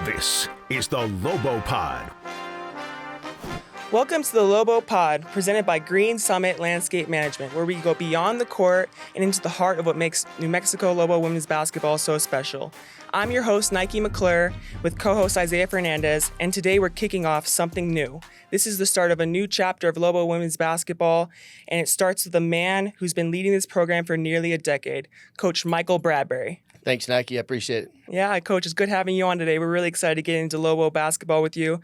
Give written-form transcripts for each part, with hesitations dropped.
This is the Lobo Pod. Welcome to the Lobo Pod, presented by Green Summit Landscape Management, where we go beyond the court and into the heart of what makes New Mexico Lobo women's basketball so special. I'm your host, McClure, with co-host Isaiah Fernandez, and today we're kicking off something new. This is the start of a new chapter of Lobo women's basketball, and it starts with a man who's been leading this program for nearly a decade, Coach Michael Bradbury. Thanks, Nike. I appreciate it. Yeah, Coach, it's good having you on today. We're really excited to get into Lobo basketball with you.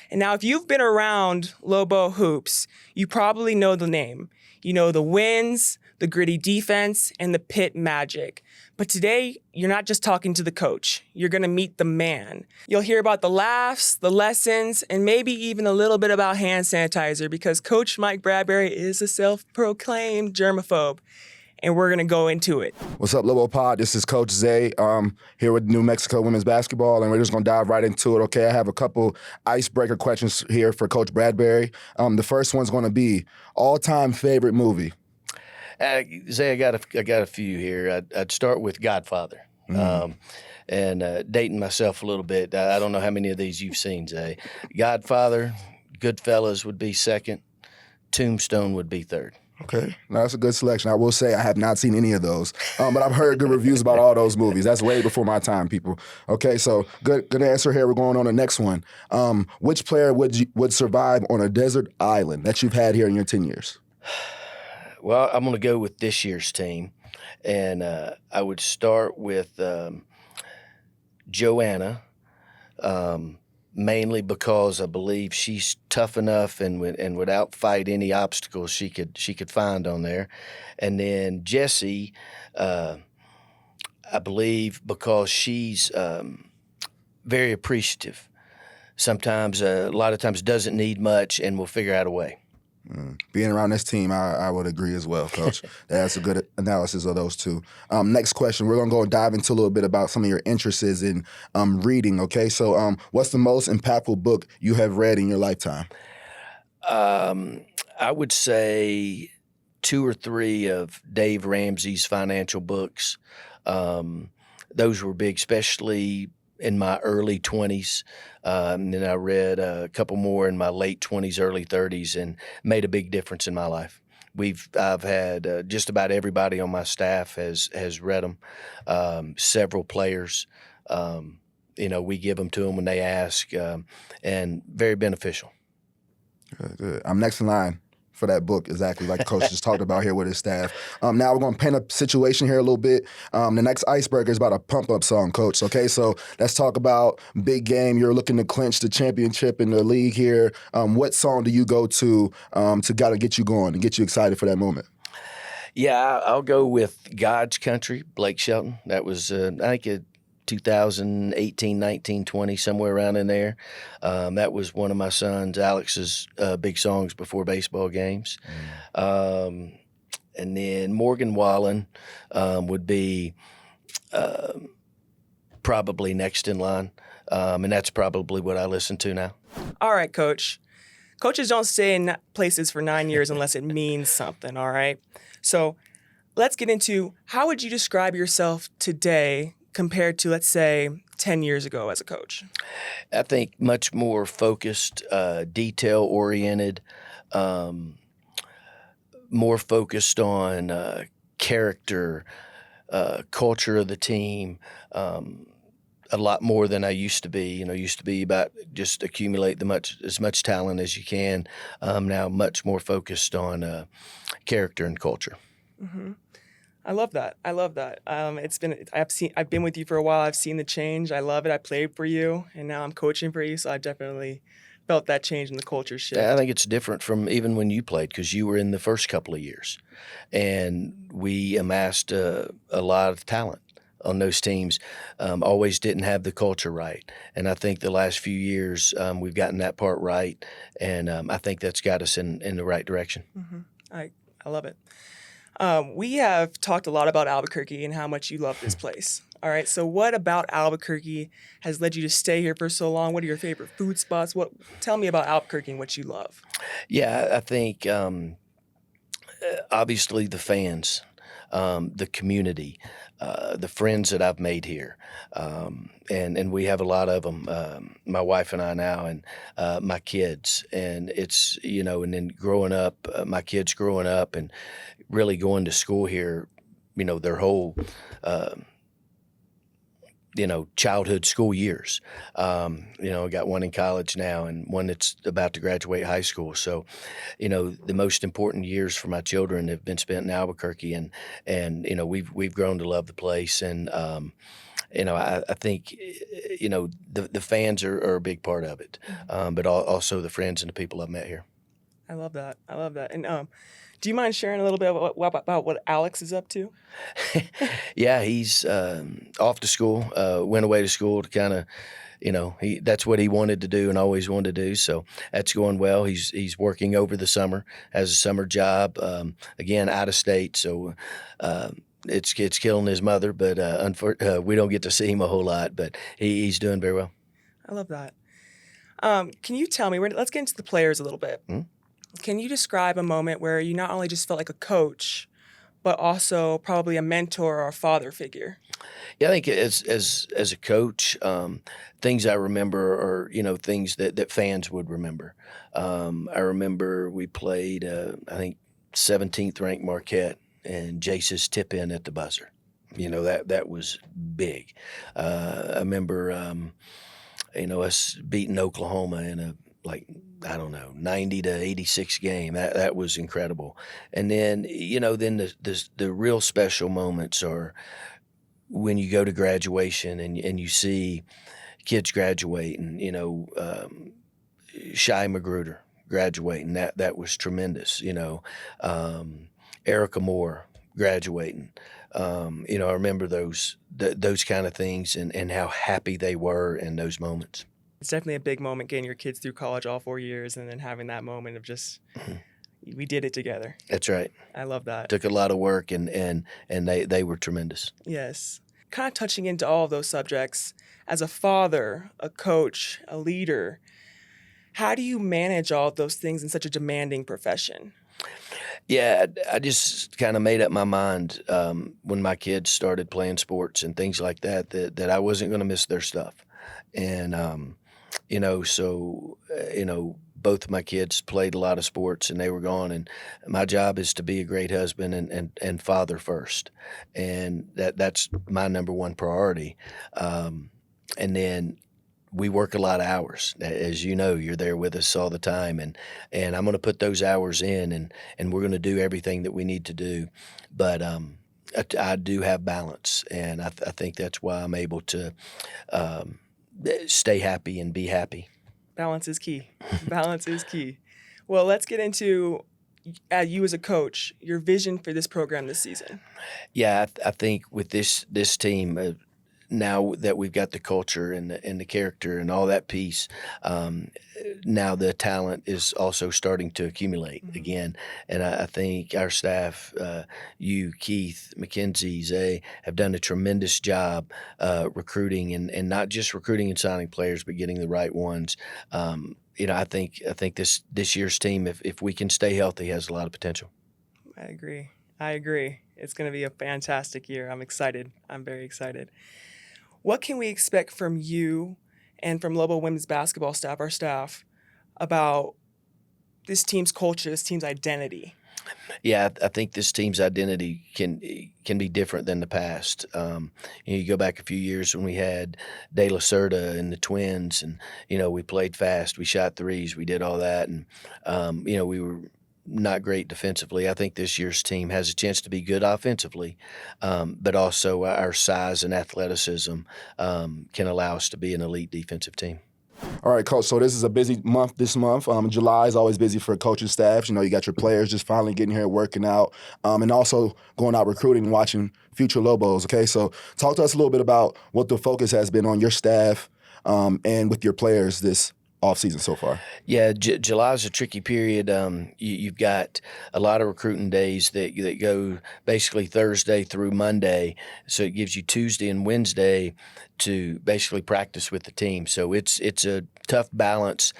And now, if you've been around Lobo hoops, you probably know the name. You know the wins, the gritty defense, and the pit magic. But today, you're not just talking to the coach. You're going to meet the man. You'll hear about the laughs, the lessons, and maybe even a little bit about hand sanitizer, because Coach Mike Bradbury is a self-proclaimed germaphobe. And we're going to go into it. What's up, Lobo Pod? This is Coach Zay here with New Mexico Women's Basketball, and we're just going to dive right into it, okay? I have a couple icebreaker questions here for Coach Bradbury. The first one's going to be all-time favorite movie. Zay, I got a few here. I'd start with Godfather. And dating myself a little bit, I don't know how many of these you've seen, Zay. Godfather, Goodfellas would be second, Tombstone would be third. Okay, no, that's a good selection. I will say I have not seen any of those, but I've heard good reviews about all those movies. That's way before my time, people. Okay, so good answer here. We're going on the next one. Which player would survive on a desert island that you've had here in your 10 years? Well, I'm going to go with this year's team, and I would start with Joanna, mainly because I believe she's tough enough and would outfight any obstacles she could find on there. And then Jessie, I believe because she's very appreciative. Sometimes, a lot of times doesn't need much and will figure out a way. Being around this team, I would agree as well, Coach. That's a good analysis of those two. Next question, we're going to go dive into a little bit about some of your interests in reading, okay? So what's the most impactful book you have read in your lifetime? I would say 2 or 3 of Dave Ramsey's financial books. Those were big, especially in my early 20s. And then I read a couple more in my late 20s, early 30s, and made a big difference in my life. I've had just about everybody on my staff has read them. Several players, we give them to them when they ask, and very beneficial. Good. I'm next in line for that book, exactly like Coach just talked about here with his staff. Now we're going to paint a situation here a little bit. The next icebreaker is about a pump-up song, Coach, okay? So let's talk about big game. You're looking to clinch the championship in the league here. What song do you go to gotta get you going and get you excited for that moment? Yeah, I'll go with God's Country, Blake Shelton. That was, I think, 2018, 19, 20, somewhere around in there. That was one of my son's, Alex's, big songs before baseball games. And then Morgan Wallen would be probably next in line. And that's probably what I listen to now. All right, Coach. Coaches don't stay in places for 9 years unless it means something, all right? So let's get into, how would you describe yourself today compared to, let's say, 10 years ago as a coach? I think much more focused, detail-oriented, more focused on character, culture of the team, a lot more than I used to be. Used to be about just accumulate as much talent as you can. Now much more focused on character and culture. Mm-hmm. I love that. I've been with you for a while. I've seen the change. I love it. I played for you, and now I'm coaching for you. So I definitely felt that change in the culture shift. I think it's different from even when you played, because you were in the first couple of years, and we amassed a lot of talent on those teams. Always didn't have the culture right, and I think the last few years we've gotten that part right, and I think that's got us in the right direction. Mm-hmm. I love it. We have talked a lot about Albuquerque and how much you love this place. All right, so what about Albuquerque has led you to stay here for so long? What are your favorite food spots? Tell me about Albuquerque and what you love. Yeah, I think obviously the fans. the community, the friends that I've made here. And we have a lot of them, my wife and I now, and my kids. And it's, and then growing up, my kids growing up and really going to school here, their whole childhood school years. I got one in college now and one that's about to graduate high school. So, the most important years for my children have been spent in Albuquerque, and we've grown to love the place. And I think the fans are a big part of it, but also the friends and the people I've met here. I love that. And do you mind sharing a little bit about what Alex is up to? Yeah, he's off to school, went away to school to kind of, that's what he wanted to do and always wanted to do. So that's going well. He's working over the summer, has a summer job, again, out of state. So it's killing his mother, but we don't get to see him a whole lot, but he's doing very well. I love that. Can you tell me, let's get into the players a little bit. Mm-hmm. Can you describe a moment where you not only just felt like a coach, but also probably a mentor or a father figure? Yeah, I think as a coach, things I remember are, things that fans would remember. I remember we played, I think, 17th ranked Marquette and Jace's tip in at the buzzer. That was big. I remember, us beating Oklahoma in a 90 to 86 game. That was incredible. And then, then the real special moments are when you go to graduation and you see kids graduating, Shai Magruder graduating. That was tremendous. Erica Moore graduating. I remember those kind of things and how happy they were in those moments. It's definitely a big moment getting your kids through college all 4 years and then having that moment of just, we did it together. That's right. I love that. Took a lot of work and they were tremendous. Yes. Kind of touching into all of those subjects, as a father, a coach, a leader, how do you manage all of those things in such a demanding profession? Yeah, I just kind of made up my mind when my kids started playing sports and things like that I wasn't going to miss their stuff. And, both of my kids played a lot of sports and they were gone. And my job is to be a great husband and father first. And that's my number one priority. And then we work a lot of hours. As you know, you're there with us all the time. And I'm going to put those hours in and we're going to do everything that we need to do. But I do have balance. And I think that's why I'm able to stay happy and be happy. Balance is key. Balance is key. Well, let's get into you as a coach, your vision for this program this season. Yeah, I think with this team, now that we've got the culture and the character and all that piece, now the talent is also starting to accumulate again. And I think our staff, you, Keith, Mackenzie, Zay, have done a tremendous job recruiting and not just recruiting and signing players, but getting the right ones. I think this year's team, if we can stay healthy, has a lot of potential. I agree. It's going to be a fantastic year. I'm excited. I'm very excited. What can we expect from you and from Lobo women's basketball staff, our staff, about this team's culture, this team's identity? Yeah, I think this team's identity can be different than the past. You go back a few years when we had De La Cerda and the Twins, and we played fast, we shot threes, we did all that, and we were not great defensively. I think this year's team has a chance to be good offensively, but also our size and athleticism can allow us to be an elite defensive team. All right, Coach, so this is a busy month this month. July is always busy for coaching staff. You got your players just finally getting here, working out, and also going out recruiting and watching future Lobos, okay? So talk to us a little bit about what the focus has been on your staff and with your players this offseason so far. Yeah, July is a tricky period. You've got a lot of recruiting days that go basically Thursday through Monday, so it gives you Tuesday and Wednesday to basically practice with the team. So it's a tough balance.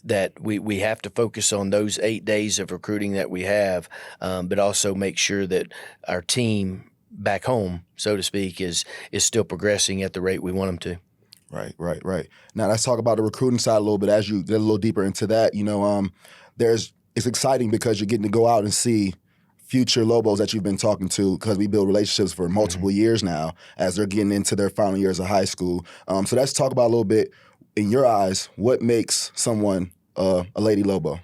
that we have to focus on those 8 days of recruiting that we have, but also make sure that our team back home, so to speak, is still progressing at the rate we want them to. Right. Now let's talk about the recruiting side a little bit. As you get a little deeper into that, it's exciting because you're getting to go out and see future Lobos that you've been talking to, because we build relationships for multiple years now as they're getting into their final years of high school. So let's talk about a little bit, in your eyes, what makes someone a Lady Lobo?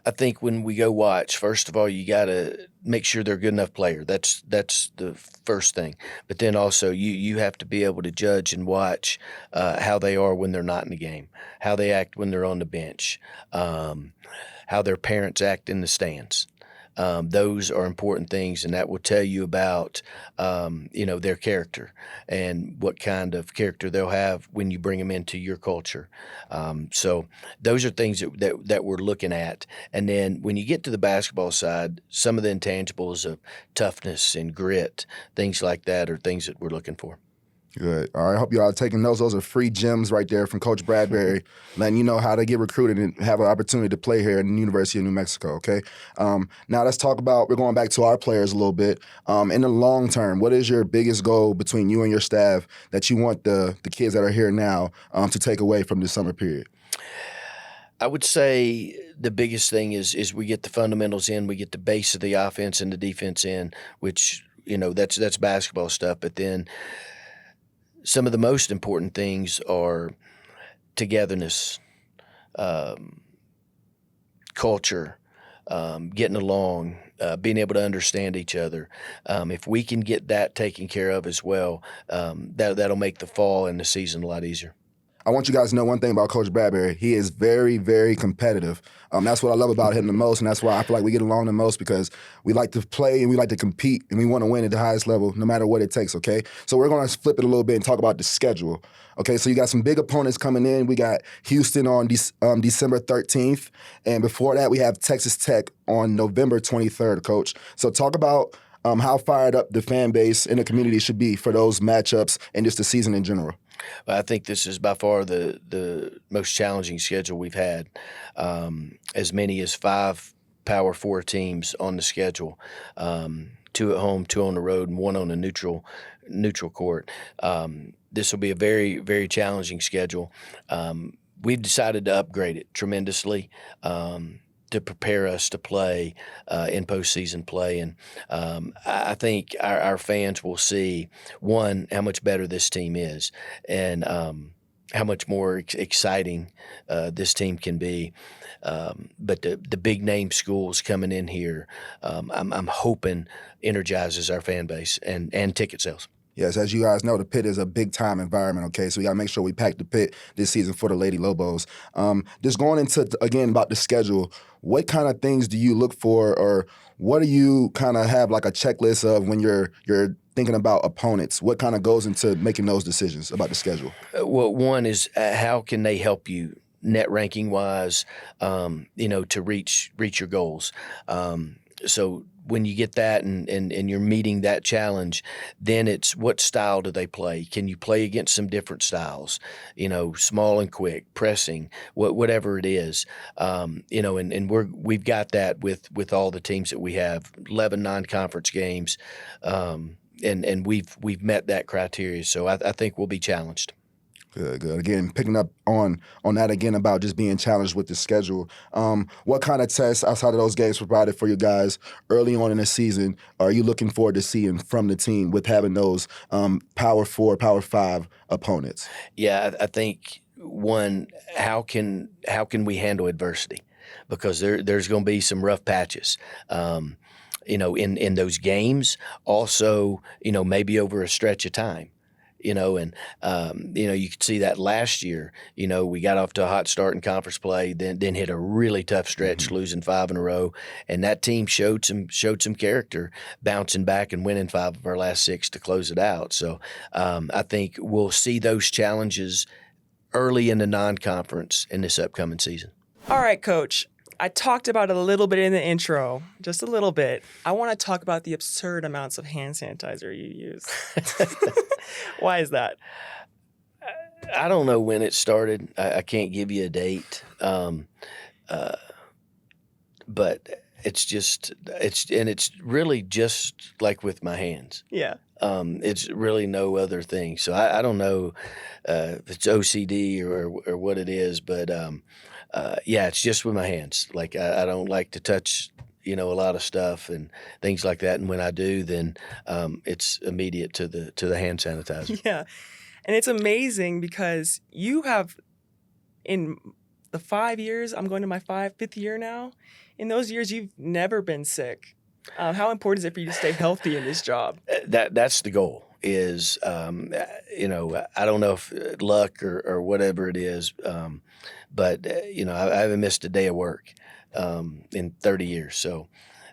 I think when we go watch, first of all, you got to make sure they're a good enough player. That's the first thing. But then also you have to be able to judge and watch how they are when they're not in the game, how they act when they're on the bench, how their parents act in the stands. Those are important things, and that will tell you about, their character and what kind of character they'll have when you bring them into your culture. So those are things that we're looking at. And then when you get to the basketball side, some of the intangibles of toughness and grit, things like that, are things that we're looking for. Good. All right. I hope you all are taking those. Those are free gems right there from Coach Bradbury, letting you know how to get recruited and have an opportunity to play here at the University of New Mexico, okay? Now let's talk about, we're going back to our players a little bit. In the long term, what is your biggest goal between you and your staff that you want the kids that are here now to take away from this summer period? I would say the biggest thing is we get the fundamentals in, we get the base of the offense and the defense in, which, that's basketball stuff. But then some of the most important things are togetherness, culture, getting along, being able to understand each other. If we can get that taken care of as well, that'll make the fall and the season a lot easier. I want you guys to know one thing about Coach Bradbury. He is very, very competitive. That's what I love about him the most, and that's why I feel like we get along the most, because we like to play and we like to compete and we want to win at the highest level no matter what it takes, okay? So we're going to flip it a little bit and talk about the schedule. Okay, so you got some big opponents coming in. We got Houston on December 13th, and before that we have Texas Tech on November 23rd, Coach. So talk about how fired up the fan base and the community should be for those matchups and just the season in general. I think this is by far the most challenging schedule we've had. As many as 5 Power 4 teams on the schedule, 2 at home, 2 on the road, and 1 on a neutral court. This will be a very, very challenging schedule. We've decided to upgrade it tremendously to prepare us to play in postseason play. And I think our fans will see, one, how much better this team is, and how much more exciting this team can be. But the big name schools coming in here, I'm hoping energizes our fan base and ticket sales. Yes, as you guys know, the Pit is a big-time environment, okay? So we got to make sure we pack the Pit this season for the Lady Lobos. Just going into, again, about the schedule, what kind of things do you look for, or what do you kind of have like a checklist of when you're thinking about opponents? What kind of goes into making those decisions about the schedule? Well, one is how can they help you net ranking-wise, to reach your goals. So when you get that and you're meeting that challenge, then it's what style do they play? Can you play against some different styles? Small and quick, pressing, whatever it is. And we've got that with all the teams that we have, 11 non-conference games, and we've met that criteria. So I think we'll be challenged. Good. Again, picking up on that again about just being challenged with the schedule. What kind of tests outside of those games provided for you guys early on in the season are you looking forward to seeing from the team with having those Power 4, Power 5 opponents? Yeah, I think, one, how can we handle adversity? Because there's going to be some rough patches. In those games, also, maybe over a stretch of time. You could see that last year. We got off to a hot start in conference play, then hit a really tough stretch, losing 5 in a row, and that team showed some character, bouncing back and winning 5 of our last 6 to close it out. So I think we'll see those challenges early in the non-conference in this upcoming season. All right, Coach. I talked about it a little bit in the intro, just a little bit. I want to talk about the absurd amounts of hand sanitizer you use. Why is that? I don't know when it started. I can't give you a date. But it's really just like with my hands. Yeah. It's really no other thing. So I don't know if it's OCD or what it is, but yeah, it's just with my hands. Like I don't like to touch, a lot of stuff and things like that. And when I do, then it's immediate to the hand sanitizer. Yeah. And it's amazing because you have, in the 5 years, I'm going to my fifth year now. In those years, you've never been sick. How important is it for you to stay healthy in this job? That's the goal. Is I don't know if luck or whatever it is, but I haven't missed a day of work in 30 years. So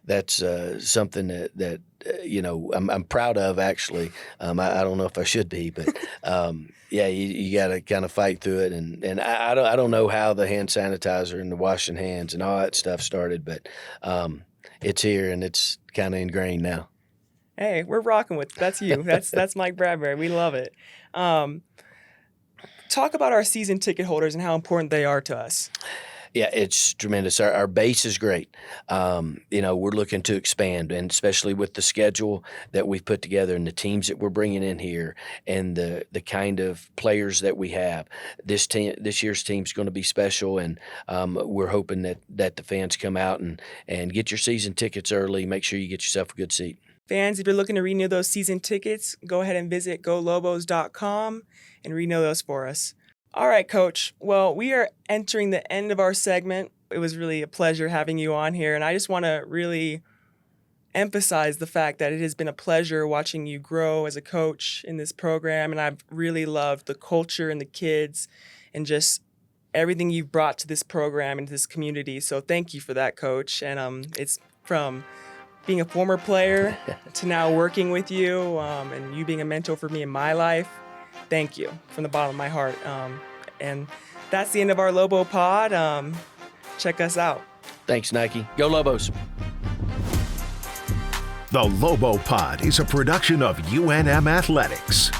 that's something that I'm proud of. Actually, I don't know if I should be, but yeah, you got to kind of fight through it. And I don't know how the hand sanitizer and the washing hands and all that stuff started, but it's here and it's kind of ingrained now. Hey, we're rocking with that's you. That's Mike Bradbury. We love it. Talk about our season ticket holders and how important they are to us. Yeah, it's tremendous. Our base is great. We're looking to expand, and especially with the schedule that we've put together and the teams that we're bringing in here and the kind of players that we have. This year's team's going to be special, and we're hoping that the fans come out and get your season tickets early. Make sure you get yourself a good seat. Fans, if you're looking to renew those season tickets, go ahead and visit golobos.com and renew those for us. All right, Coach. Well, we are entering the end of our segment. It was really a pleasure having you on here, and I just want to really emphasize the fact that it has been a pleasure watching you grow as a coach in this program, and I've really loved the culture and the kids and just everything you've brought to this program and to this community. So thank you for that, Coach. And it's from being a former player to now working with you and you being a mentor for me in my life. Thank you from the bottom of my heart. And that's the end of our Lobo Pod. Check us out. Thanks, Nike. Go Lobos. The Lobo Pod is a production of UNM Athletics.